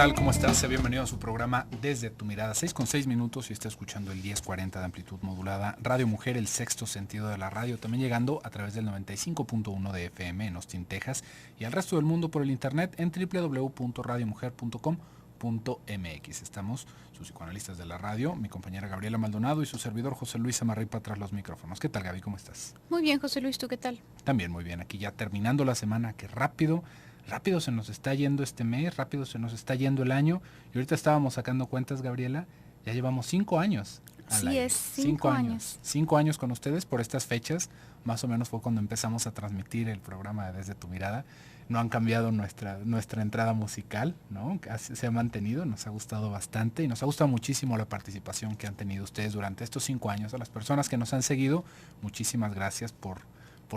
tal? ¿Cómo estás? Sea bienvenido a su programa Desde tu Mirada, 6:06 y está escuchando el 1040 de amplitud modulada, Radio Mujer, el sexto sentido de la radio, también llegando a través del 95.1 de FM en Austin, Texas, y al resto del mundo por el internet en www.radiomujer.com.mx. Estamos sus psicoanalistas de la radio, mi compañera Gabriela Maldonado y su servidor José Luis Amarripa tras los micrófonos. ¿Qué tal, Gaby? ¿Cómo estás? Muy bien, José Luis, ¿tú qué tal? También muy bien, aquí ya terminando la semana, que rápido se nos está yendo este mes, rápido se nos está yendo el año, y ahorita estábamos sacando cuentas, Gabriela, ya llevamos 5 años al aire. Es, 5 años. 5 años con ustedes por estas fechas, más o menos fue cuando empezamos a transmitir el programa Desde tu Mirada. No han cambiado nuestra entrada musical, ¿no? Se ha mantenido, nos ha gustado bastante y nos ha gustado muchísimo la participación que han tenido ustedes durante estos 5 años. A las personas que nos han seguido, muchísimas gracias por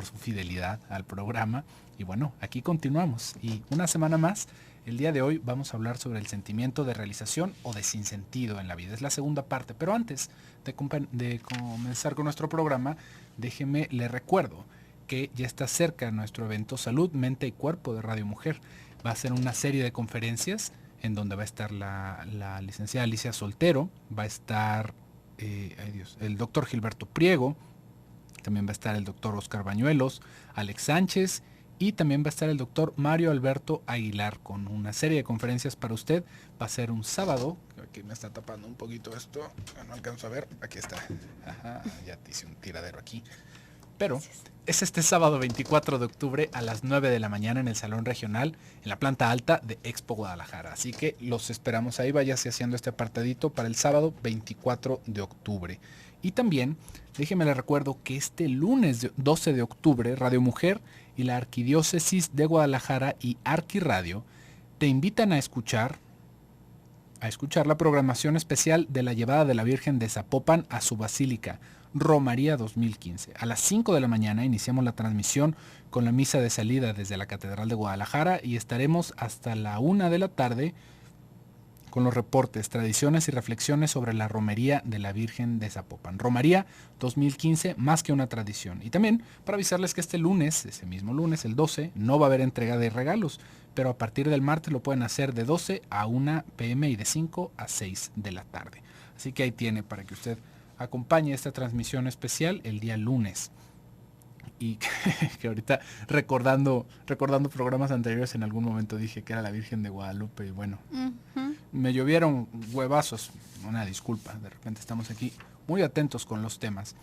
su fidelidad al programa. Y bueno, aquí continuamos. Y una semana más, el día de hoy vamos a hablar sobre el sentimiento de realización o de sinsentido en la vida. Es la segunda parte. Pero antes de comenzar con nuestro programa, déjeme le recuerdo que ya está cerca nuestro evento Salud, Mente y Cuerpo de Radio Mujer. Va a ser una serie de conferencias en donde va a estar la licenciada Alicia Soltero, va a estar el doctor Gilberto Priego, también va a estar el doctor Oscar Bañuelos, Alex Sánchez, y también va a estar el doctor Mario Alberto Aguilar con una serie de conferencias para usted. Va a ser un sábado. Aquí me está tapando un poquito esto, no alcanzo a ver. Aquí está. Ajá, ya te hice un tiradero aquí. Pero es este sábado 24 de octubre a las 9 de la mañana en el Salón Regional, en la planta alta de Expo Guadalajara. Así que los esperamos ahí, váyase haciendo este apartadito para el sábado 24 de octubre. Y también, déjeme le recuerdo que este lunes 12 de octubre, Radio Mujer y la Arquidiócesis de Guadalajara y Arquiradio te invitan a escuchar la programación especial de la llevada de la Virgen de Zapopan a su basílica, Romaría 2015. A las 5 de la mañana iniciamos la transmisión con la misa de salida desde la Catedral de Guadalajara y estaremos hasta la 1 de la tarde con los reportes, tradiciones y reflexiones sobre la romería de la Virgen de Zapopan. Romaría 2015, más que una tradición. Y también para avisarles que este lunes, ese mismo lunes, el 12, no va a haber entrega de regalos, pero a partir del martes lo pueden hacer de 12 a 1 p.m. y de 5 a 6 de la tarde. Así que ahí tiene para que usted acompañe esta transmisión especial el día lunes. Y que ahorita recordando programas anteriores, en algún momento dije que era la Virgen de Guadalupe y bueno, me llovieron huevazos, una disculpa, de repente estamos aquí muy atentos con los temas.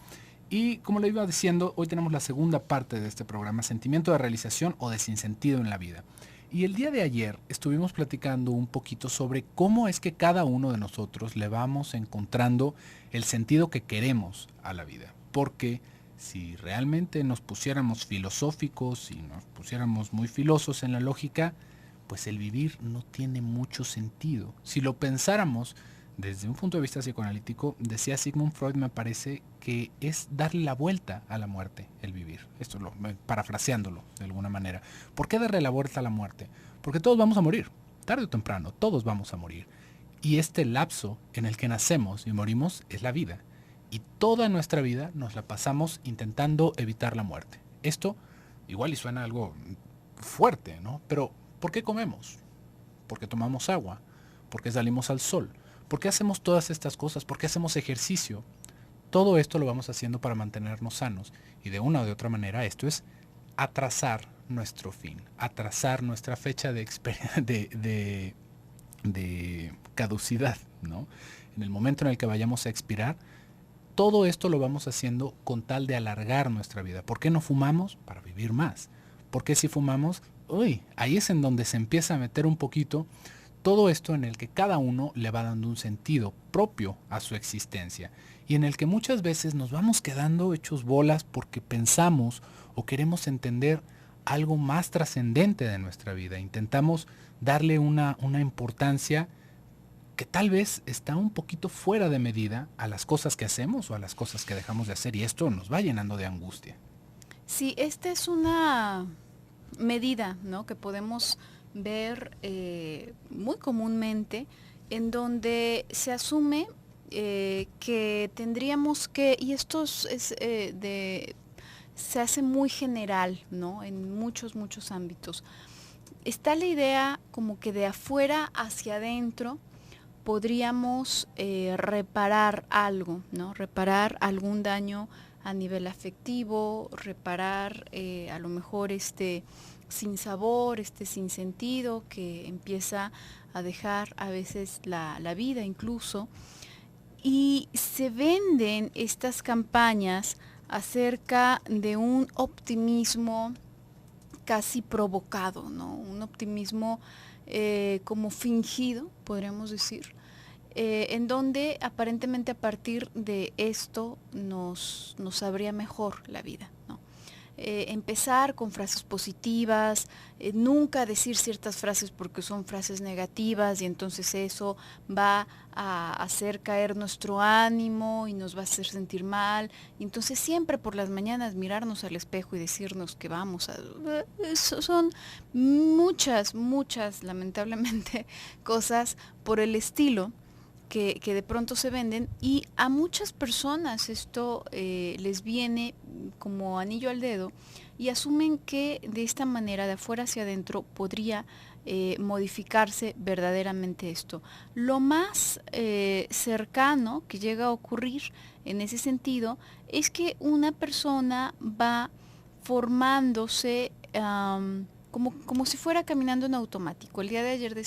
Y como le iba diciendo, hoy tenemos la segunda parte de este programa, sentimiento de realización o de sinsentido en la vida. Y el día de ayer estuvimos platicando un poquito sobre cómo es que cada uno de nosotros le vamos encontrando el sentido que queremos a la vida. Porque si realmente nos pusiéramos filosóficos, si nos pusiéramos muy filosos en la lógica, pues el vivir no tiene mucho sentido. Si lo pensáramos desde un punto de vista psicoanalítico, decía Sigmund Freud, me parece que es darle la vuelta a la muerte, el vivir. Esto parafraseándolo de alguna manera. ¿Por qué darle la vuelta a la muerte? Porque todos vamos a morir, tarde o temprano, todos vamos a morir. Y este lapso en el que nacemos y morimos es la vida. Y toda nuestra vida nos la pasamos intentando evitar la muerte. Esto igual y suena algo fuerte, ¿no? Pero ¿por qué comemos? Porque tomamos agua, porque salimos al sol, ¿por qué hacemos todas estas cosas? ¿Por qué hacemos ejercicio? Todo esto lo vamos haciendo para mantenernos sanos. Y de una o de otra manera esto es atrasar nuestro fin, atrasar nuestra fecha de caducidad, ¿no? En el momento en el que vayamos a expirar, todo esto lo vamos haciendo con tal de alargar nuestra vida. ¿Por qué no fumamos? Para vivir más. ¿Por qué si fumamos? Ahí es en donde se empieza a meter un poquito todo esto en el que cada uno le va dando un sentido propio a su existencia y en el que muchas veces nos vamos quedando hechos bolas porque pensamos o queremos entender algo más trascendente de nuestra vida. Intentamos darle una importancia que tal vez está un poquito fuera de medida a las cosas que hacemos o a las cosas que dejamos de hacer y esto nos va llenando de angustia. Sí, esta es una medida, ¿no?, que podemos ver muy comúnmente, en donde se asume que tendríamos que, y esto se hace muy general, ¿no?, en muchos ámbitos, está la idea como que de afuera hacia adentro podríamos reparar algo, ¿no? Reparar algún daño a nivel afectivo, reparar a lo mejor este sinsabor, este sinsentido que empieza a dejar a veces la vida incluso. Y se venden estas campañas acerca de un optimismo casi provocado, ¿no? Un optimismo como fingido, podríamos decir, en donde aparentemente a partir de esto nos sabría mejor la vida, ¿no? Empezar con frases positivas, nunca decir ciertas frases porque son frases negativas y entonces eso va a hacer caer nuestro ánimo y nos va a hacer sentir mal. Y entonces siempre por las mañanas mirarnos al espejo y decirnos que vamos a... Son muchas, lamentablemente, cosas por el estilo que de pronto se venden, y a muchas personas esto les viene como anillo al dedo y asumen que de esta manera, de afuera hacia adentro, podría modificarse verdaderamente esto. Lo más cercano que llega a ocurrir en ese sentido es que una persona va formándose como si fuera caminando en automático. El día de ayer,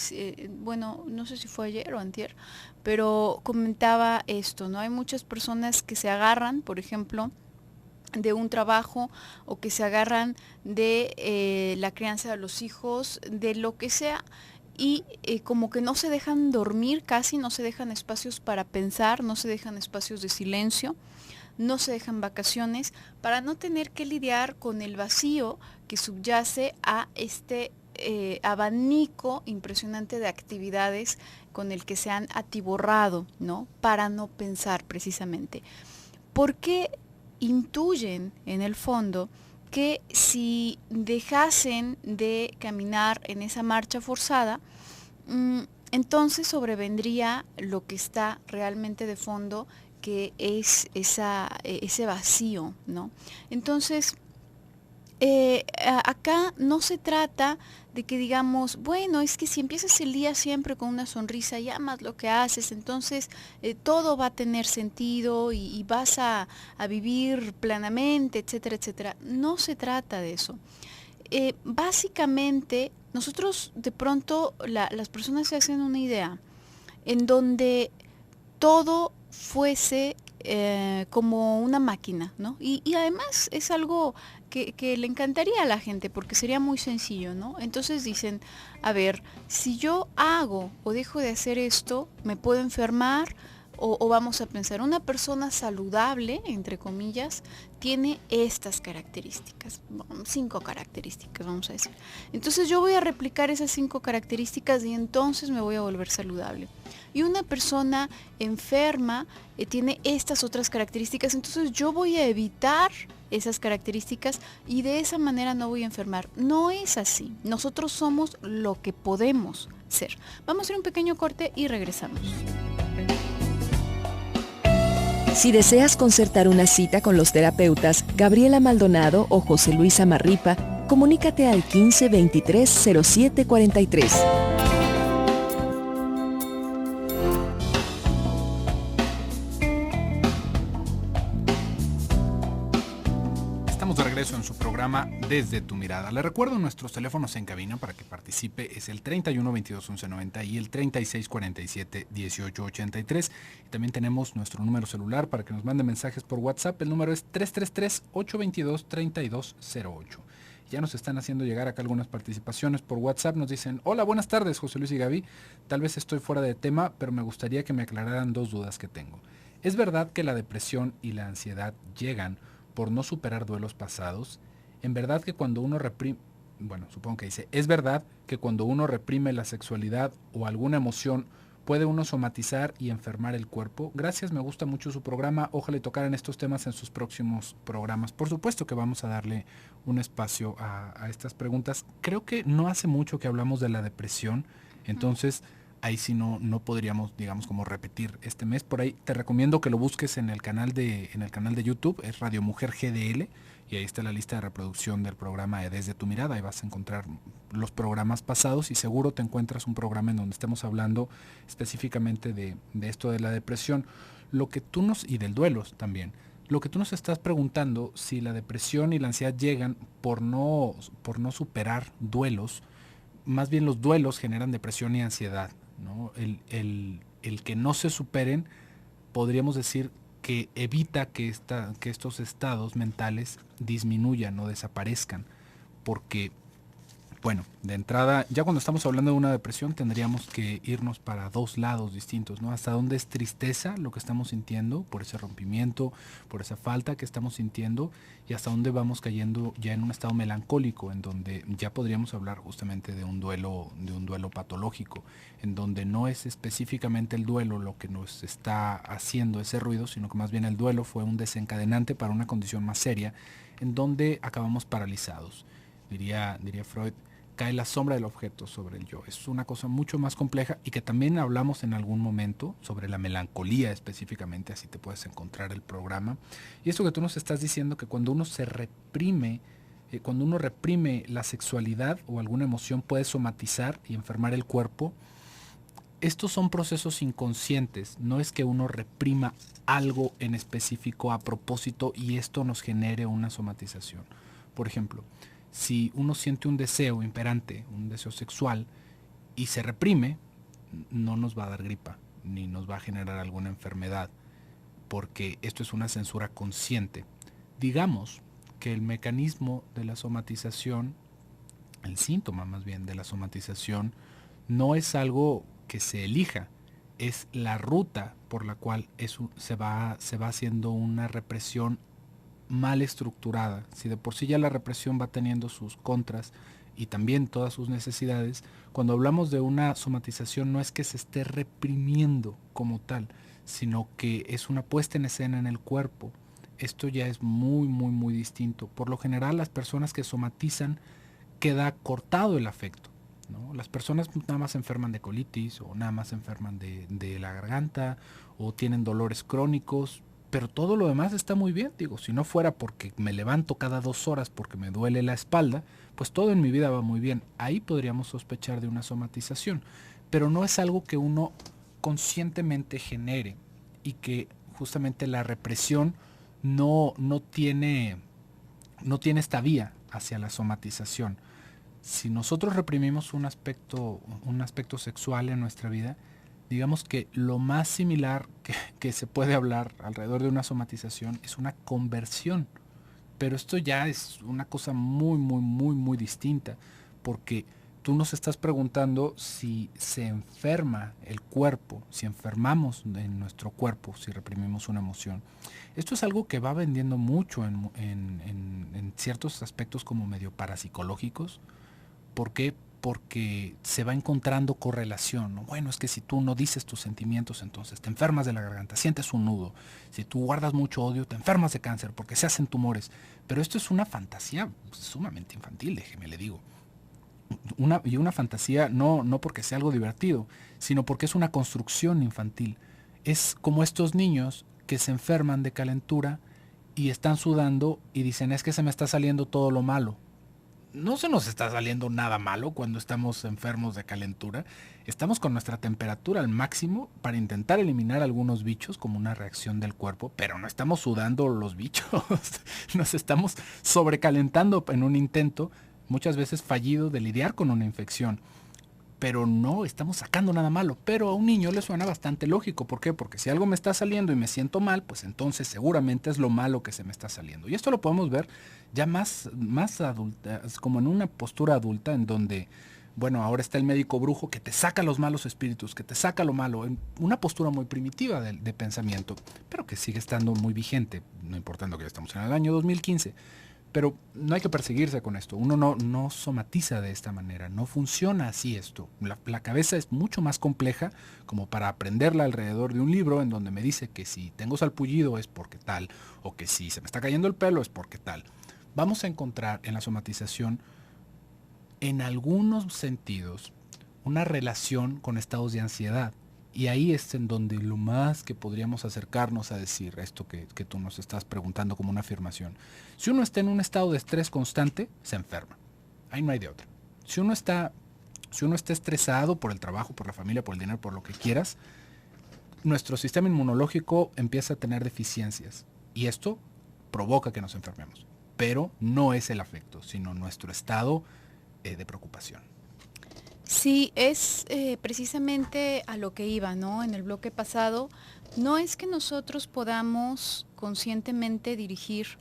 bueno, no sé si fue ayer o antier, pero comentaba esto, ¿no? Hay muchas personas que se agarran, por ejemplo, de un trabajo o que se agarran de la crianza de los hijos, de lo que sea, y como que no se dejan dormir casi, no se dejan espacios para pensar, no se dejan espacios de silencio, no se dejan vacaciones para no tener que lidiar con el vacío que subyace a este abanico impresionante de actividades con el que se han atiborrado, ¿no? Para no pensar precisamente. Porque intuyen en el fondo que si dejasen de caminar en esa marcha forzada, entonces sobrevendría lo que está realmente de fondo, que es ese vacío, ¿no? Entonces, acá no se trata de que digamos, bueno, es que si empiezas el día siempre con una sonrisa y amas lo que haces, entonces todo va a tener sentido y vas a vivir plenamente, etcétera, etcétera. No se trata de eso. Básicamente, nosotros de pronto, las personas se hacen una idea en donde todo fuese como una máquina, ¿no? Y además es algo que le encantaría a la gente porque sería muy sencillo, ¿no? Entonces dicen, a ver, si yo hago o dejo de hacer esto, me puedo enfermar, o vamos a pensar, una persona saludable, entre comillas, tiene estas características, 5 características, vamos a decir. Entonces yo voy a replicar esas 5 características y entonces me voy a volver saludable. Y una persona enferma tiene estas otras características, entonces yo voy a evitar esas características y de esa manera no voy a enfermar. No es así. Nosotros somos lo que podemos ser. Vamos a hacer un pequeño corte y regresamos. Si deseas concertar una cita con los terapeutas Gabriela Maldonado o José Luis Amarripa, comunícate al 15 23 07 43. Estamos de regreso en su programa Desde tu Mirada. Le recuerdo nuestros teléfonos en cabina para que participe. Es el 31 22 11 90 y el 36 47 18 83. Y también tenemos nuestro número celular para que nos mande mensajes por WhatsApp. El número es 333 822 3208. Ya nos están haciendo llegar acá algunas participaciones por WhatsApp. Nos dicen, hola, buenas tardes, José Luis y Gaby. Tal vez estoy fuera de tema, pero me gustaría que me aclararan 2 dudas que tengo. ¿Es verdad que la depresión y la ansiedad llegan por no superar duelos pasados? En verdad que cuando uno reprime, bueno, supongo que dice, ¿es verdad que cuando uno reprime la sexualidad o alguna emoción puede uno somatizar y enfermar el cuerpo? Gracias, me gusta mucho su programa, ojalá tocaran estos temas en sus próximos programas. Por supuesto que vamos a darle un espacio a estas preguntas. Creo que no hace mucho que hablamos de la depresión, entonces ahí sí no podríamos, digamos, como repetir este mes. Por ahí te recomiendo que lo busques en el canal de YouTube, es Radio Mujer GDL, y y ahí está la lista de reproducción del programa de Desde tu Mirada. Ahí vas a encontrar los programas pasados y seguro te encuentras un programa en donde estemos hablando específicamente de esto de la depresión. Lo que tú y del duelo también. Lo que tú nos estás preguntando, si la depresión y la ansiedad llegan por no superar duelos, más bien los duelos generan depresión y ansiedad, ¿no? El que no se superen, podríamos decir que evita que estos estados mentales disminuyan o desaparezcan, porque, bueno, de entrada, ya cuando estamos hablando de una depresión tendríamos que irnos para dos lados distintos, ¿no? Hasta dónde es tristeza lo que estamos sintiendo por ese rompimiento, por esa falta que estamos sintiendo, y hasta dónde vamos cayendo ya en un estado melancólico, en donde ya podríamos hablar justamente de un duelo patológico, en donde no es específicamente el duelo lo que nos está haciendo ese ruido, sino que más bien el duelo fue un desencadenante para una condición más seria, en donde acabamos paralizados. Diría Freud, cae la sombra del objeto sobre el yo. Es una cosa mucho más compleja y que también hablamos en algún momento sobre la melancolía específicamente, así te puedes encontrar el programa. Y esto que tú nos estás diciendo, que cuando uno se reprime, cuando uno reprime la sexualidad o alguna emoción, puede somatizar y enfermar el cuerpo. Estos son procesos inconscientes, no es que uno reprima algo en específico a propósito y esto nos genere una somatización. Por ejemplo, si uno siente un deseo imperante, un deseo sexual, y se reprime, no nos va a dar gripa, ni nos va a generar alguna enfermedad, porque esto es una censura consciente. Digamos que el mecanismo de la somatización, el síntoma más bien de la somatización, no es algo que se elija, es la ruta por la cual se va haciendo una represión mal estructurada. Si de por sí ya la represión va teniendo sus contras y también todas sus necesidades, cuando hablamos de una somatización no es que se esté reprimiendo como tal, sino que es una puesta en escena en el cuerpo. Esto ya es muy, muy, muy distinto. Por lo general, las personas que somatizan queda cortado el afecto, ¿no? Las personas nada más se enferman de colitis o nada más se enferman de la garganta o tienen dolores crónicos, pero todo lo demás está muy bien. Digo, si no fuera porque me levanto cada 2 horas porque me duele la espalda, pues todo en mi vida va muy bien. Ahí podríamos sospechar de una somatización, pero no es algo que uno conscientemente genere y que justamente la represión no tiene esta vía hacia la somatización. Si nosotros reprimimos un aspecto sexual en nuestra vida, digamos que lo más similar que se puede hablar alrededor de una somatización es una conversión. Pero esto ya es una cosa muy, muy, muy, muy distinta, porque tú nos estás preguntando si se enferma el cuerpo, si enfermamos en nuestro cuerpo, si reprimimos una emoción. Esto es algo que va vendiendo mucho en ciertos aspectos como medio parapsicológicos. ¿Por qué? Porque se va encontrando correlación, ¿no? Bueno, es que si tú no dices tus sentimientos, entonces te enfermas de la garganta, sientes un nudo. Si tú guardas mucho odio, te enfermas de cáncer porque se hacen tumores. Pero esto es una fantasía sumamente infantil, déjeme le digo. Una fantasía no porque sea algo divertido, sino porque es una construcción infantil. Es como estos niños que se enferman de calentura y están sudando y dicen, es que se me está saliendo todo lo malo. No se nos está saliendo nada malo cuando estamos enfermos de calentura. Estamos con nuestra temperatura al máximo para intentar eliminar algunos bichos como una reacción del cuerpo, pero no estamos sudando los bichos. Nos estamos sobrecalentando en un intento, muchas veces fallido, de lidiar con una infección. Pero no estamos sacando nada malo. Pero a un niño le suena bastante lógico. ¿Por qué? Porque si algo me está saliendo y me siento mal, pues entonces seguramente es lo malo que se me está saliendo. Y esto lo podemos ver ya más adulta, como en una postura adulta, en donde, bueno, ahora está el médico brujo que te saca los malos espíritus, que te saca lo malo, en una postura muy primitiva de pensamiento, pero que sigue estando muy vigente, no importando que ya estamos en el año 2015. Pero no hay que perseguirse con esto. Uno no somatiza de esta manera. No funciona así esto. La cabeza es mucho más compleja como para aprenderla alrededor de un libro en donde me dice que si tengo salpullido es porque tal, o que si se me está cayendo el pelo es porque tal. Vamos a encontrar en la somatización, en algunos sentidos, una relación con estados de ansiedad. Y ahí es en donde lo más que podríamos acercarnos a decir esto que tú nos estás preguntando como una afirmación. Si uno está en un estado de estrés constante, se enferma. Ahí no hay de otra. Si uno está estresado por el trabajo, por la familia, por el dinero, por lo que quieras, nuestro sistema inmunológico empieza a tener deficiencias. Y esto provoca que nos enfermemos. Pero no es el afecto, sino nuestro estado de preocupación. Sí, es precisamente a lo que iba, ¿no? En el bloque pasado, no es que nosotros podamos conscientemente dirigir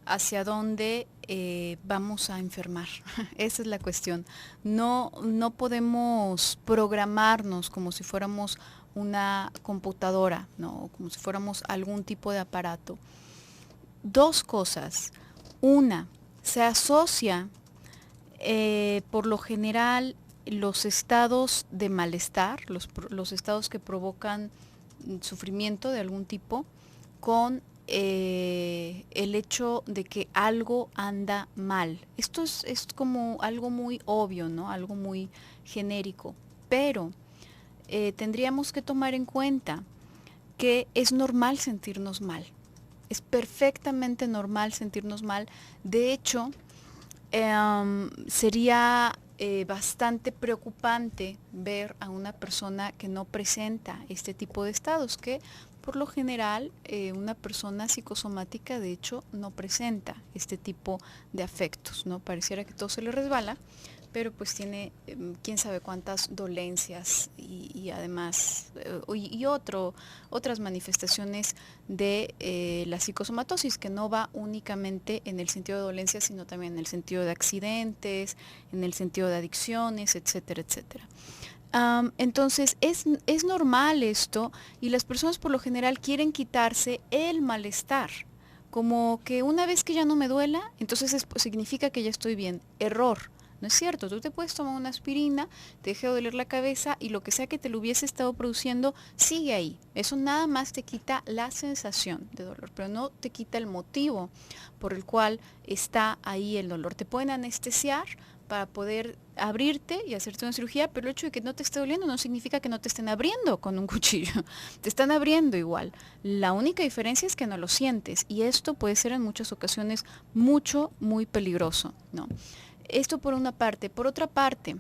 hacia dónde vamos a enfermar. Esa es la cuestión. No podemos programarnos como si fuéramos una computadora, ¿no? Como si fuéramos algún tipo de aparato. Dos cosas. Una, se asocia por lo general los estados de malestar, los estados que provocan sufrimiento de algún tipo, con el hecho de que algo anda mal. Esto es como algo muy obvio, ¿no? Algo muy genérico, pero tendríamos que tomar en cuenta que es normal sentirnos mal. Es perfectamente normal sentirnos mal. De hecho, sería bastante preocupante ver a una persona que no presenta este tipo de estados, que por lo general una persona psicosomática de hecho no presenta este tipo de afectos, ¿no? Pareciera que todo se le resbala, pero pues tiene quién sabe cuántas dolencias y además otras manifestaciones de la psicosomatosis, que no va únicamente en el sentido de dolencias, sino también en el sentido de accidentes, en el sentido de adicciones, etcétera, etcétera. Entonces es normal esto, y las personas por lo general quieren quitarse el malestar, como que una vez que ya no me duela, entonces significa que ya estoy bien. Error. No es cierto, tú te puedes tomar una aspirina, te deja de doler la cabeza y lo que sea que te lo hubiese estado produciendo sigue ahí. Eso nada más te quita la sensación de dolor, pero no te quita el motivo por el cual está ahí el dolor. Te pueden anestesiar para poder abrirte y hacerte una cirugía, pero el hecho de que no te esté doliendo no significa que no te estén abriendo con un cuchillo. Te están abriendo igual. La única diferencia es que no lo sientes, y esto puede ser en muchas ocasiones muy peligroso, ¿no? Esto por una parte. Por otra parte,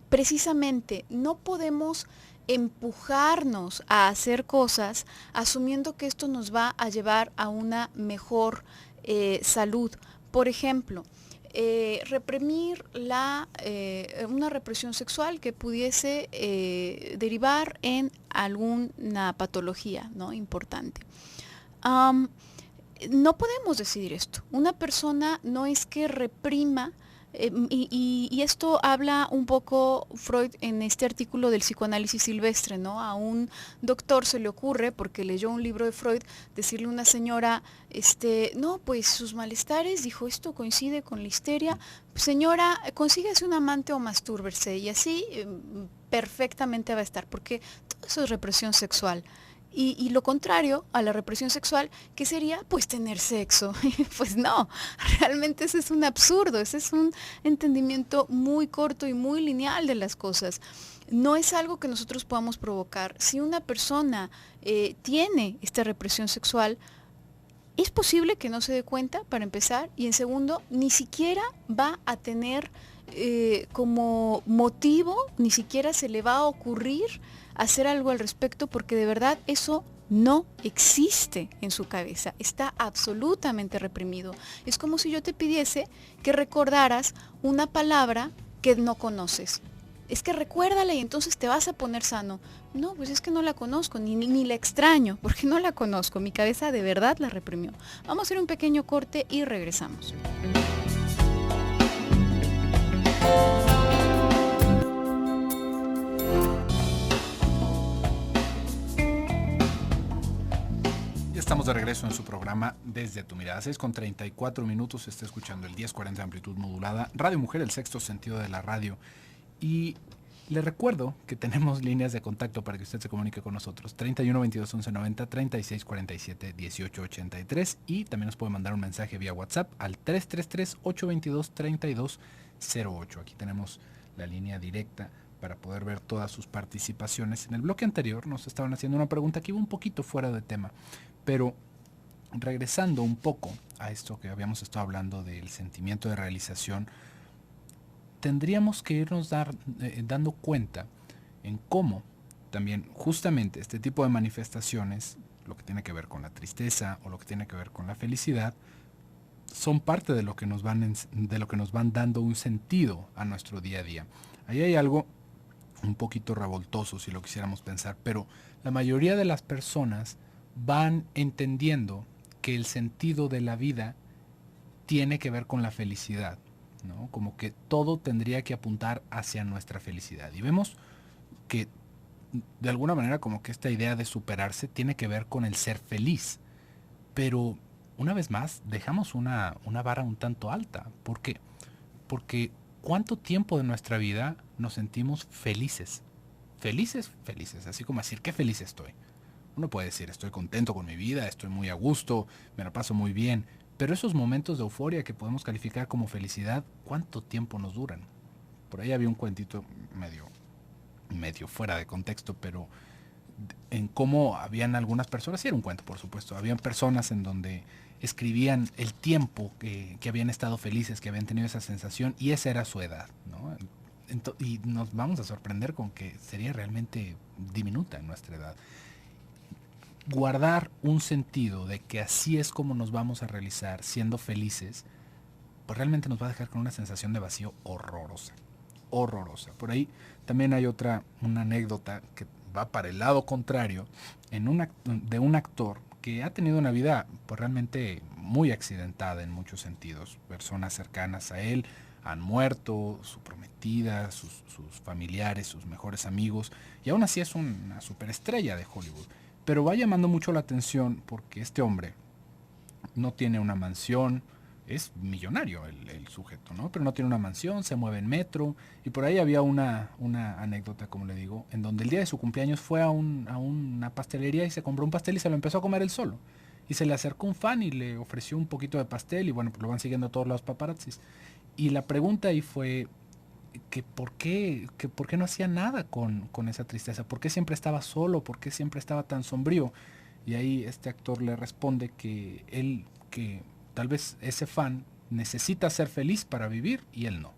precisamente no podemos empujarnos a hacer cosas asumiendo que esto nos va a llevar a una mejor salud. Por ejemplo, reprimir una represión sexual que pudiese derivar en alguna patología, ¿no? Importante. No podemos decidir esto. Una persona no es que reprima, y esto habla un poco Freud en este artículo del psicoanálisis silvestre, ¿no? A un doctor se le ocurre, porque leyó un libro de Freud, decirle a una señora, no, pues sus malestares, dijo, esto coincide con la histeria, señora, consíguese un amante o mastúrbese, y así perfectamente va a estar, porque todo eso es represión sexual. Y lo contrario a la represión sexual, ¿qué sería? Pues tener sexo. Pues no, realmente ese es un absurdo, ese es un entendimiento muy corto y muy lineal de las cosas. No es algo que nosotros podamos provocar. Si una persona tiene esta represión sexual, es posible que no se dé cuenta, para empezar, y en segundo, ni siquiera va a tener como motivo, ni siquiera se le va a ocurrir hacer algo al respecto, porque de verdad eso no existe en su cabeza, está absolutamente reprimido. Es como si yo te pidiese que recordaras una palabra que no conoces. Es que recuérdala y entonces te vas a poner sano. No, pues es que no la conozco, ni la extraño, porque no la conozco. Mi cabeza de verdad la reprimió. Vamos a hacer un pequeño corte y regresamos. Estamos de regreso en su programa Desde tu Mirada. 6:34 está escuchando el 1040 amplitud modulada. Radio Mujer, el sexto sentido de la radio. Y le recuerdo que tenemos líneas de contacto para que usted se comunique con nosotros. 31 22 11 90, 36 47 18 83. Y también nos puede mandar un mensaje vía WhatsApp al 333 822 32 08. Aquí tenemos la línea directa para poder ver todas sus participaciones. En el bloque anterior nos estaban haciendo una pregunta que iba un poquito fuera de tema, pero regresando un poco a esto que habíamos estado hablando del sentimiento de realización, tendríamos que irnos dando cuenta en cómo también justamente este tipo de manifestaciones, lo que tiene que ver con la tristeza o lo que tiene que ver con la felicidad, son parte de lo que nos van dando un sentido a nuestro día a día. Ahí hay algo un poquito revoltoso si lo quisiéramos pensar, pero la mayoría de las personas van entendiendo que el sentido de la vida tiene que ver con la felicidad, ¿no? Como que todo tendría que apuntar hacia nuestra felicidad. Y vemos que de alguna manera como que esta idea de superarse tiene que ver con el ser feliz. Pero una vez más dejamos una vara un tanto alta. ¿Por qué? Porque ¿cuánto tiempo de nuestra vida nos sentimos felices? Felices, felices. Así como decir, qué feliz estoy. Uno puede decir, estoy contento con mi vida, estoy muy a gusto, me la paso muy bien. Pero esos momentos de euforia que podemos calificar como felicidad, ¿cuánto tiempo nos duran? Por ahí había un cuentito medio fuera de contexto, pero en cómo habían algunas personas, sí era un cuento por supuesto, habían personas en donde escribían el tiempo que habían estado felices, que habían tenido esa sensación, y esa era su edad, ¿no? Y nos vamos a sorprender con que sería realmente diminuta en nuestra edad. Guardar un sentido de que así es como nos vamos a realizar siendo felices, pues realmente nos va a dejar con una sensación de vacío horrorosa. Por ahí también hay una anécdota que va para el lado contrario de un actor que ha tenido una vida pues realmente muy accidentada en muchos sentidos. Personas cercanas a él han muerto, su prometida, sus familiares, sus mejores amigos, y aún así es una superestrella de Hollywood. Pero va llamando mucho la atención porque este hombre no tiene una mansión, es millonario el sujeto, ¿no? Pero no tiene una mansión, se mueve en metro, y por ahí había una anécdota, como le digo, en donde el día de su cumpleaños fue a una pastelería y se compró un pastel y se lo empezó a comer él solo. Y se le acercó un fan y le ofreció un poquito de pastel, y bueno, pues lo van siguiendo todos los paparazzis. Y la pregunta ahí fue que por qué no hacía nada con esa tristeza, por qué siempre estaba solo, por qué siempre estaba tan sombrío. Y ahí este actor le responde que tal vez ese fan necesita ser feliz para vivir y él no.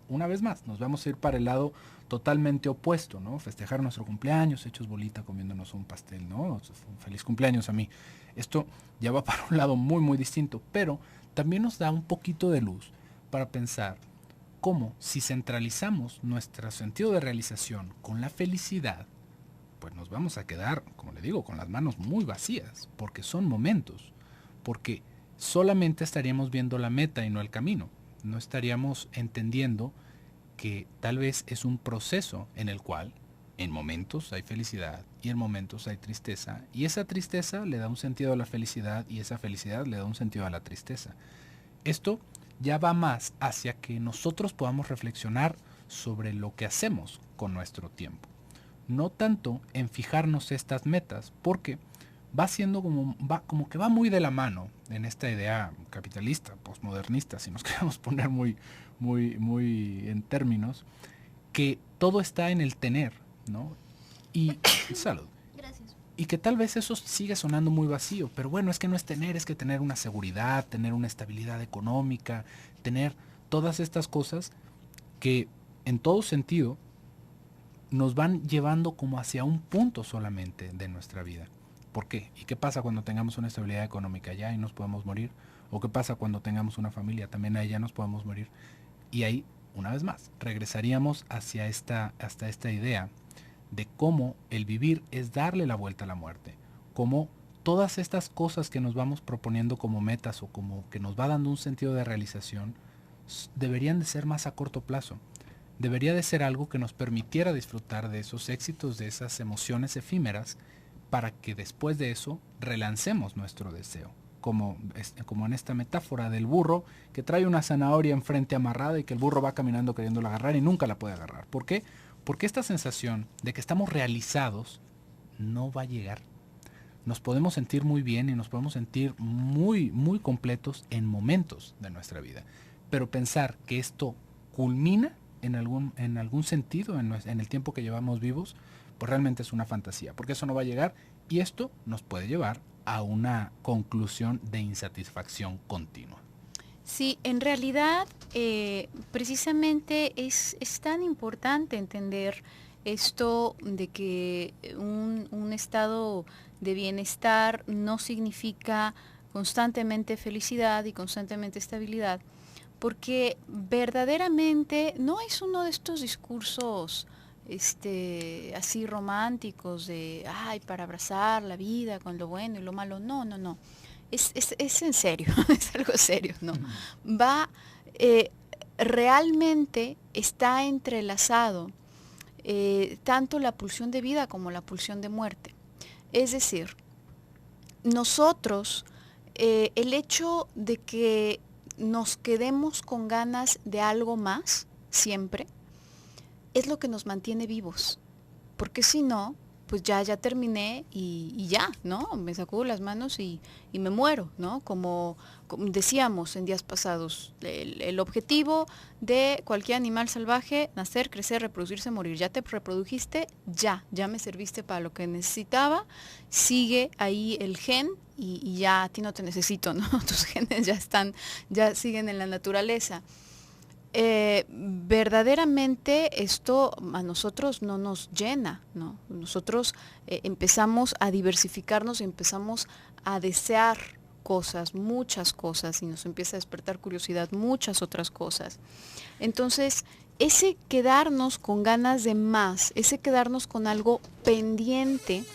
Una vez más, nos vamos a ir para el lado totalmente opuesto, ¿no? Festejar nuestro cumpleaños, hechos bolita, comiéndonos un pastel, ¿no? Feliz cumpleaños a mí. Esto ya va para un lado muy, muy distinto, pero también nos da un poquito de luz para pensar cómo si centralizamos nuestro sentido de realización con la felicidad, pues nos vamos a quedar, como le digo, con las manos muy vacías, porque son momentos, porque solamente estaríamos viendo la meta y no el camino. No estaríamos entendiendo que tal vez es un proceso en el cual en momentos hay felicidad y en momentos hay tristeza, y esa tristeza le da un sentido a la felicidad y esa felicidad le da un sentido a la tristeza. Esto ya va más hacia que nosotros podamos reflexionar sobre lo que hacemos con nuestro tiempo. No tanto en fijarnos estas metas, porque va siendo como que va muy de la mano en esta idea capitalista, postmodernista, si nos queremos poner muy en términos, que todo está en el tener, ¿no? Y salud. Gracias. Y que tal vez eso sigue sonando muy vacío, pero bueno, es que no es tener, es que tener una seguridad, tener una estabilidad económica, tener todas estas cosas que en todo sentido nos van llevando como hacia un punto solamente de nuestra vida. ¿Por qué? ¿Y qué pasa cuando tengamos una estabilidad económica? ¿Ya ahí nos podemos morir? ¿O qué pasa cuando tengamos una familia? También ahí ya nos podemos morir. Y ahí, una vez más, regresaríamos hasta esta idea de cómo el vivir es darle la vuelta a la muerte. Cómo todas estas cosas que nos vamos proponiendo como metas o como que nos va dando un sentido de realización, deberían de ser más a corto plazo. Debería de ser algo que nos permitiera disfrutar de esos éxitos, de esas emociones efímeras, para que después de eso relancemos nuestro deseo. Como en esta metáfora del burro que trae una zanahoria enfrente amarrada y que el burro va caminando queriéndola agarrar y nunca la puede agarrar. ¿Por qué? Porque esta sensación de que estamos realizados no va a llegar. Nos podemos sentir muy bien y nos podemos sentir muy, muy completos en momentos de nuestra vida. Pero pensar que esto culmina en algún sentido en el tiempo que llevamos vivos, pues realmente es una fantasía, porque eso no va a llegar y esto nos puede llevar a una conclusión de insatisfacción continua. Sí, en realidad precisamente es tan importante entender esto de que un estado de bienestar no significa constantemente felicidad y constantemente estabilidad, porque verdaderamente no es uno de estos discursos así románticos de, ay, para abrazar la vida con lo bueno y lo malo. No, no, no. Es en serio, es algo serio, ¿no? Va, realmente está entrelazado tanto la pulsión de vida como la pulsión de muerte. Es decir, nosotros, el hecho de que nos quedemos con ganas de algo más, siempre, es lo que nos mantiene vivos. Porque si no, pues ya terminé y ya, ¿no? Me sacudo las manos y me muero, ¿no? Como decíamos en días pasados, el objetivo de cualquier animal salvaje, nacer, crecer, reproducirse, morir. Ya te reprodujiste, ya me serviste para lo que necesitaba, sigue ahí el gen y ya a ti no te necesito, ¿no? Tus genes ya siguen en la naturaleza. Verdaderamente esto a nosotros no nos llena, ¿no? Nosotros empezamos a diversificarnos y empezamos a desear cosas, muchas cosas, y nos empieza a despertar curiosidad, muchas otras cosas. Entonces, ese quedarnos con ganas de más, ese quedarnos con algo pendiente,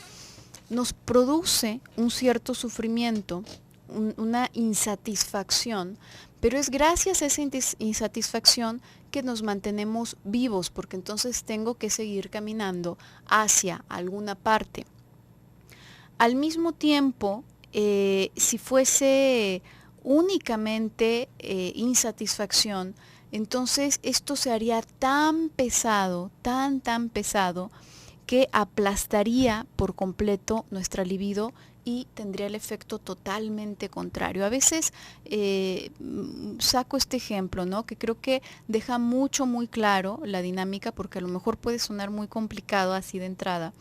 nos produce un cierto sufrimiento, una insatisfacción, pero es gracias a esa insatisfacción que nos mantenemos vivos, porque entonces tengo que seguir caminando hacia alguna parte. Al mismo tiempo, si fuese únicamente insatisfacción, entonces esto se haría tan pesado, tan pesado, que aplastaría por completo nuestra libido y tendría el efecto totalmente contrario. A veces saco este ejemplo, ¿no? Que creo que deja muy claro la dinámica, porque a lo mejor puede sonar muy complicado así de entrada,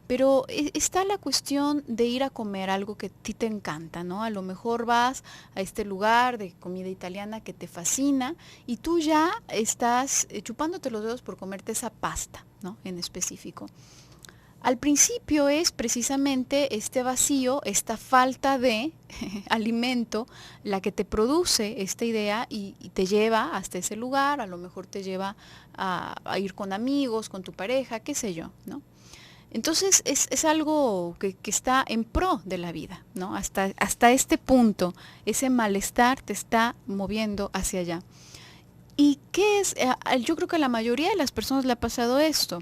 pero está la cuestión de ir a comer algo que a ti te encanta, ¿no? A lo mejor vas a este lugar de comida italiana que te fascina y tú ya estás chupándote los dedos por comerte esa pasta, ¿no? En específico. Al principio es precisamente este vacío, esta falta de alimento, la que te produce esta idea y te lleva hasta ese lugar, a lo mejor te lleva a ir con amigos, con tu pareja, qué sé yo, ¿no? Entonces es algo que está en pro de la vida, ¿no? Hasta este punto, ese malestar te está moviendo hacia allá. ¿Y qué es? Yo creo que a la mayoría de las personas le ha pasado esto.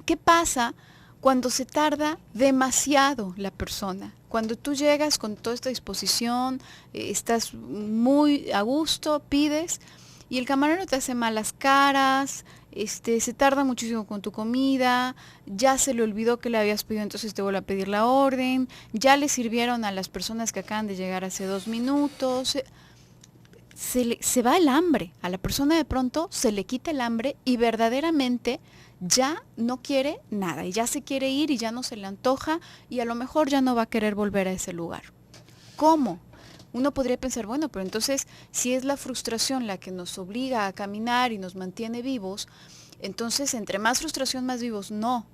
¿Qué pasa cuando se tarda demasiado la persona? Cuando tú llegas con toda esta disposición, estás muy a gusto, pides, y el camarero te hace malas caras, se tarda muchísimo con tu comida, ya se le olvidó que le habías pedido, entonces te vuelve a pedir la orden, ya le sirvieron a las personas que acaban de llegar hace 2 minutos. Se va el hambre, a la persona de pronto se le quita el hambre y verdaderamente ya no quiere nada y ya se quiere ir y ya no se le antoja y a lo mejor ya no va a querer volver a ese lugar. ¿Cómo? Uno podría pensar, bueno, pero entonces si es la frustración la que nos obliga a caminar y nos mantiene vivos, entonces entre más frustración, más vivos. No,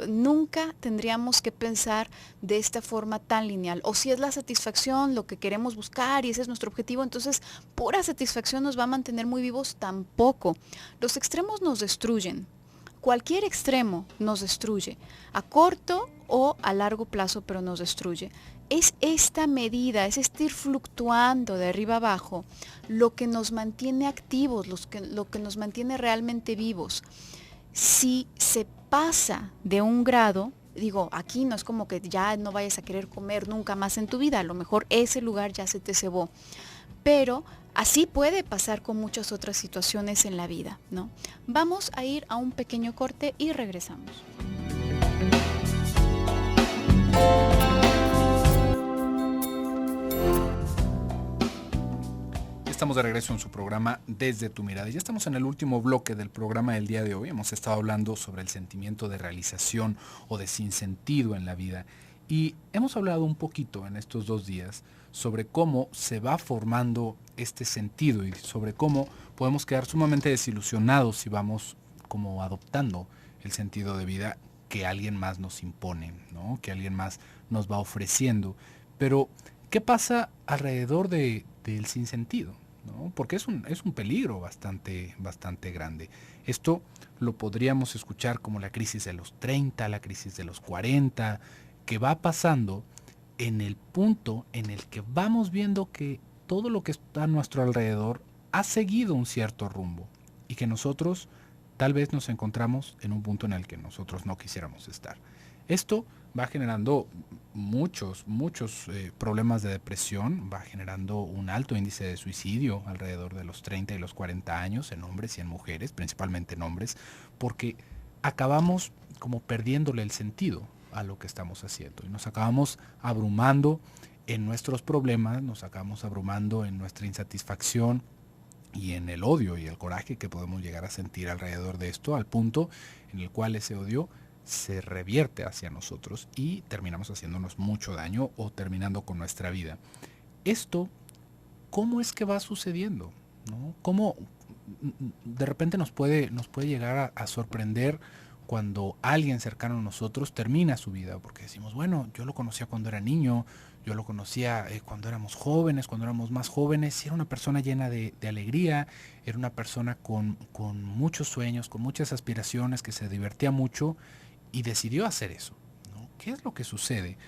nunca tendríamos que pensar de esta forma tan lineal. O si es la satisfacción lo que queremos buscar y ese es nuestro objetivo, entonces pura satisfacción nos va a mantener muy vivos. Tampoco. Los extremos nos destruyen. Cualquier extremo nos destruye, a corto o a largo plazo, pero nos destruye. Es esta medida, es ir fluctuando de arriba abajo, lo que nos mantiene activos, lo que nos mantiene realmente vivos. Si se pasa de un grado, digo, aquí no es como que ya no vayas a querer comer nunca más en tu vida, a lo mejor ese lugar ya se te cebó, pero así puede pasar con muchas otras situaciones en la vida, ¿no? Vamos a ir a un pequeño corte y regresamos. estamos de regreso en su programa Desde tu Mirada. Ya estamos en el último bloque del programa del día de hoy. Hemos estado hablando sobre el sentimiento de realización o de sinsentido en la vida. Y hemos hablado un poquito en estos 2 días sobre cómo se va formando este sentido y sobre cómo podemos quedar sumamente desilusionados si vamos como adoptando el sentido de vida que alguien más nos impone, ¿no? Que alguien más nos va ofreciendo. Pero, ¿qué pasa alrededor del sinsentido? ¿No? Porque es un peligro bastante grande. Esto lo podríamos escuchar como la crisis de los 30, la crisis de los 40, que va pasando en el punto en el que vamos viendo que todo lo que está a nuestro alrededor ha seguido un cierto rumbo y que nosotros tal vez nos encontramos en un punto en el que nosotros no quisiéramos estar. Esto va generando muchos problemas de depresión, va generando un alto índice de suicidio alrededor de los 30 y los 40 años en hombres y en mujeres, principalmente en hombres, porque acabamos como perdiéndole el sentido a lo que estamos haciendo y nos acabamos abrumando en nuestros problemas, nos acabamos abrumando en nuestra insatisfacción y en el odio y el coraje que podemos llegar a sentir alrededor de esto, al punto en el cual ese odio se revierte hacia nosotros y terminamos haciéndonos mucho daño o terminando con nuestra vida. Esto, ¿cómo es que va sucediendo? ¿No? ¿Cómo de repente nos puede llegar a sorprender cuando alguien cercano a nosotros termina su vida? Porque decimos, bueno, yo lo conocía cuando era niño, yo lo conocía cuando éramos jóvenes, cuando éramos más jóvenes, y era una persona llena de alegría, era una persona con muchos sueños, con muchas aspiraciones, que se divertía mucho y decidió hacer eso, ¿no? ¿Qué es lo que sucede?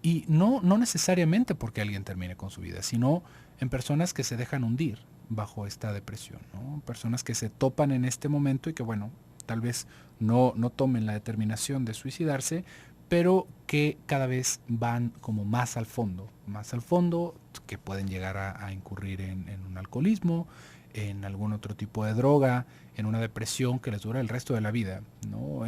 Y no necesariamente porque alguien termine con su vida, sino en personas que se dejan hundir bajo esta depresión, ¿no? Personas que se topan en este momento y que, bueno, tal vez no tomen la determinación de suicidarse, pero que cada vez van como más al fondo, que pueden llegar a incurrir en un alcoholismo, en algún otro tipo de droga, en una depresión que les dura el resto de la vida, ¿no?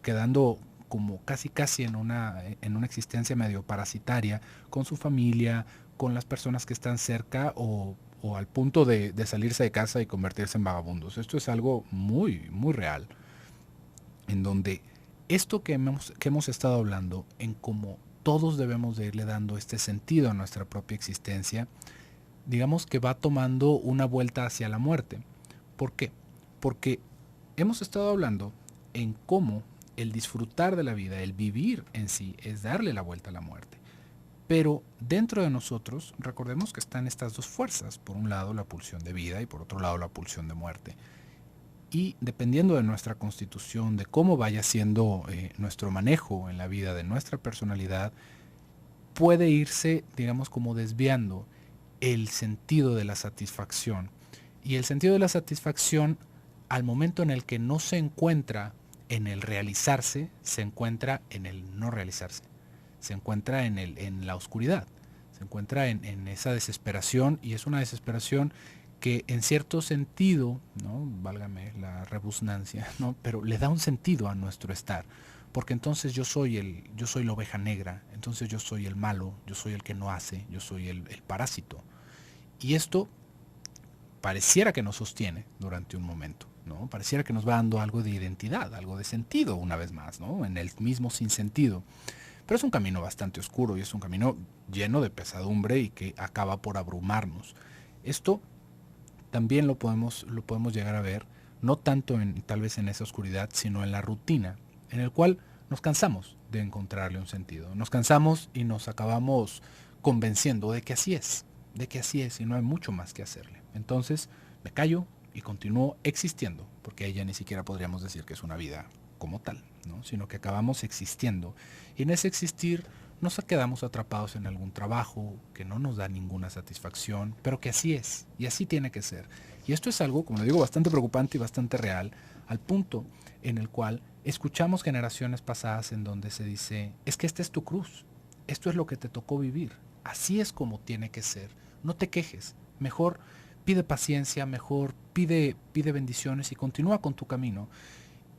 Quedando como casi en una existencia medio parasitaria con su familia, con las personas que están cerca o al punto de salirse de casa y convertirse en vagabundos. Esto es algo muy real, en donde esto que hemos estado hablando, en cómo todos debemos de irle dando este sentido a nuestra propia existencia, digamos que va tomando una vuelta hacia la muerte. ¿Por qué? Porque hemos estado hablando en cómo el disfrutar de la vida, el vivir en sí, es darle la vuelta a la muerte. Pero dentro de nosotros, recordemos que están estas dos fuerzas. Por un lado, la pulsión de vida y por otro lado, la pulsión de muerte. Y dependiendo de nuestra constitución, de cómo vaya siendo nuestro manejo en la vida, de nuestra personalidad, puede irse, digamos, como desviando el sentido de la satisfacción. Y el sentido de la satisfacción, al momento en el que no se encuentra en el realizarse, se encuentra en el no realizarse. Se encuentra en la oscuridad. Se encuentra en esa desesperación, y es una desesperación que en cierto sentido, ¿no? Válgame la rebusnancia, ¿no? Pero le da un sentido a nuestro estar. Porque entonces yo soy la oveja negra, entonces yo soy el malo, yo soy el que no hace, yo soy el parásito. Y esto pareciera que nos sostiene durante un momento, ¿no? Pareciera que nos va dando algo de identidad, algo de sentido una vez más, ¿no? En el mismo sinsentido. Pero es un camino bastante oscuro y es un camino lleno de pesadumbre y que acaba por abrumarnos. Esto también lo podemos llegar a ver, no tanto tal vez en esa oscuridad, sino en la rutina, en el cual nos cansamos de encontrarle un sentido. Nos cansamos y nos acabamos convenciendo de que así es y no hay mucho más que hacerle. Entonces me callo y continúo existiendo, porque ahí ya ni siquiera podríamos decir que es una vida como tal, ¿no? Sino que acabamos existiendo. Y en ese existir nos quedamos atrapados en algún trabajo que no nos da ninguna satisfacción, pero que así es, y así tiene que ser. Y esto es algo, como le digo, bastante preocupante y bastante real, al punto en el cual escuchamos generaciones pasadas en donde se dice, es que esta es tu cruz, esto es lo que te tocó vivir, así es como tiene que ser, no te quejes, mejor pide paciencia, mejor pide bendiciones y continúa con tu camino.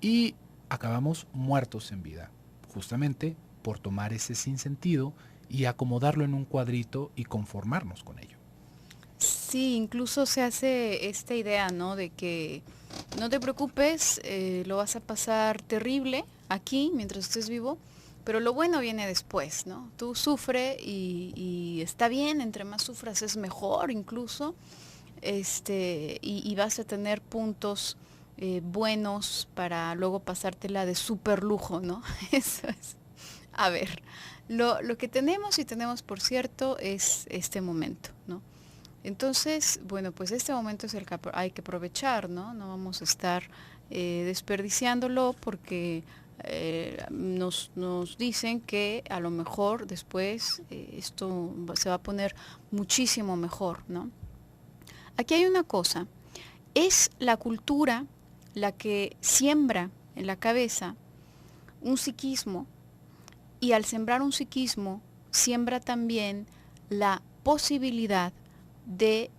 Y acabamos muertos en vida, justamente por tomar ese sinsentido y acomodarlo en un cuadrito y conformarnos con ello. Sí, incluso se hace esta idea, ¿no? De que no te preocupes, lo vas a pasar terrible aquí mientras estés vivo, pero lo bueno viene después, ¿no? Tú sufre y está bien, entre más sufras es mejor incluso, y vas a tener puntos buenos para luego pasártela de súper lujo, ¿no? Eso es. A ver, lo que tenemos y tenemos por cierto es este momento, ¿no? Entonces, bueno, pues este momento es el que hay que aprovechar, ¿no? No vamos a estar desperdiciándolo porque nos dicen que a lo mejor después esto se va a poner muchísimo mejor, ¿no? Aquí hay una cosa, es la cultura la que siembra en la cabeza un psiquismo, y al sembrar un psiquismo siembra también la posibilidad de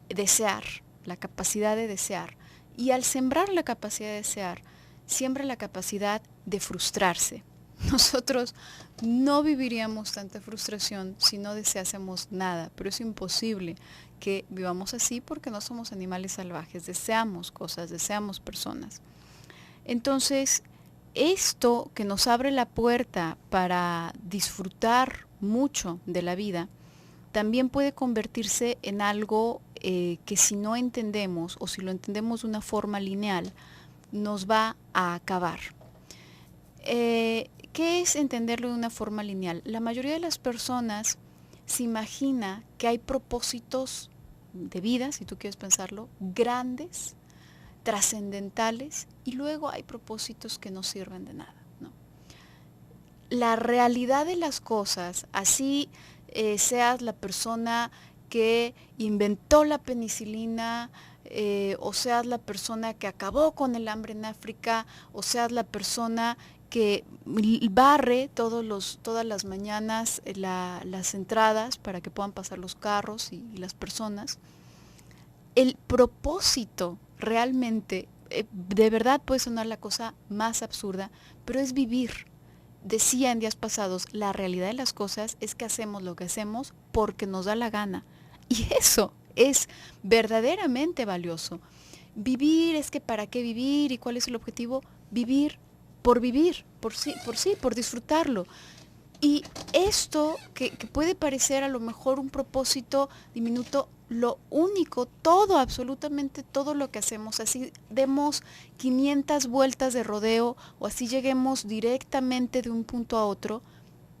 desear, la capacidad de desear. Y al sembrar la capacidad de desear, siembra la capacidad de frustrarse. Nosotros no viviríamos tanta frustración si no deseásemos nada, pero es imposible que vivamos así porque no somos animales salvajes, deseamos cosas, deseamos personas. Entonces, esto que nos abre la puerta para disfrutar mucho de la vida, también puede convertirse en algo que si no entendemos o si lo entendemos de una forma lineal, nos va a acabar. ¿Qué es entenderlo de una forma lineal? La mayoría de las personas se imagina que hay propósitos de vida, si tú quieres pensarlo, grandes, trascendentales, y luego hay propósitos que no sirven de nada, ¿no? La realidad de las cosas, así seas la persona que inventó la penicilina, o seas la persona que acabó con el hambre en África, o seas la persona que barre todas las mañanas las entradas para que puedan pasar los carros y las personas. El propósito realmente, de verdad puede sonar la cosa más absurda, pero es vivir. Decía en días pasados, la realidad de las cosas es que hacemos lo que hacemos porque nos da la gana. Y eso es verdaderamente valioso. Vivir es que para qué vivir y cuál es el objetivo. Vivir, por disfrutarlo. Y esto que puede parecer a lo mejor un propósito diminuto, lo único, todo, absolutamente todo lo que hacemos, así demos 500 vueltas de rodeo o así lleguemos directamente de un punto a otro,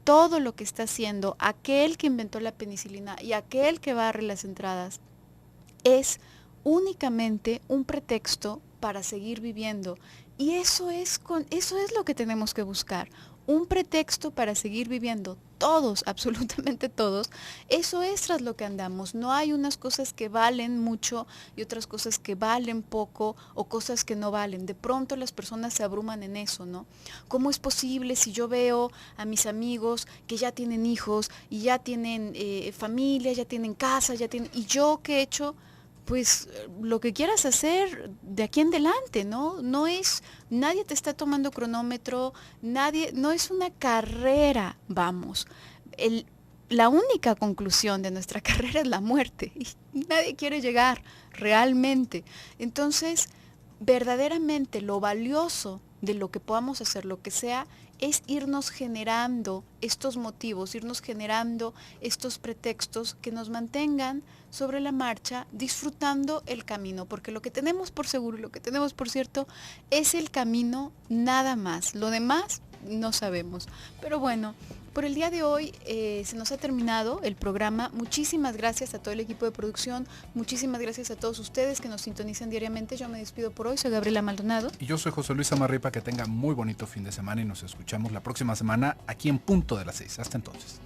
todo lo que está haciendo aquel que inventó la penicilina y aquel que barre las entradas es únicamente un pretexto para seguir viviendo. Y eso es lo que tenemos que buscar. Un pretexto para seguir viviendo, todos, absolutamente todos. Eso es tras lo que andamos. No hay unas cosas que valen mucho y otras cosas que valen poco o cosas que no valen. De pronto las personas se abruman en eso, ¿no? ¿Cómo es posible si yo veo a mis amigos que ya tienen hijos y ya tienen familia, ya tienen casa, y yo qué he hecho? Pues lo que quieras hacer de aquí en adelante, ¿no? Nadie te está tomando cronómetro, no es una carrera, vamos. La única conclusión de nuestra carrera es la muerte y nadie quiere llegar realmente. Entonces, verdaderamente lo valioso de lo que podamos hacer, lo que sea, es irnos generando estos motivos, irnos generando estos pretextos que nos mantengan sobre la marcha, disfrutando el camino, porque lo que tenemos por seguro, lo que tenemos por cierto, es el camino nada más. Lo demás no sabemos. Pero bueno, por el día de hoy se nos ha terminado el programa. Muchísimas gracias a todo el equipo de producción, muchísimas gracias a todos ustedes que nos sintonizan diariamente. Yo me despido por hoy, soy Gabriela Maldonado. Y yo soy José Luis Amarripa, que tenga muy bonito fin de semana y nos escuchamos la próxima semana aquí en punto de las 6. Hasta entonces.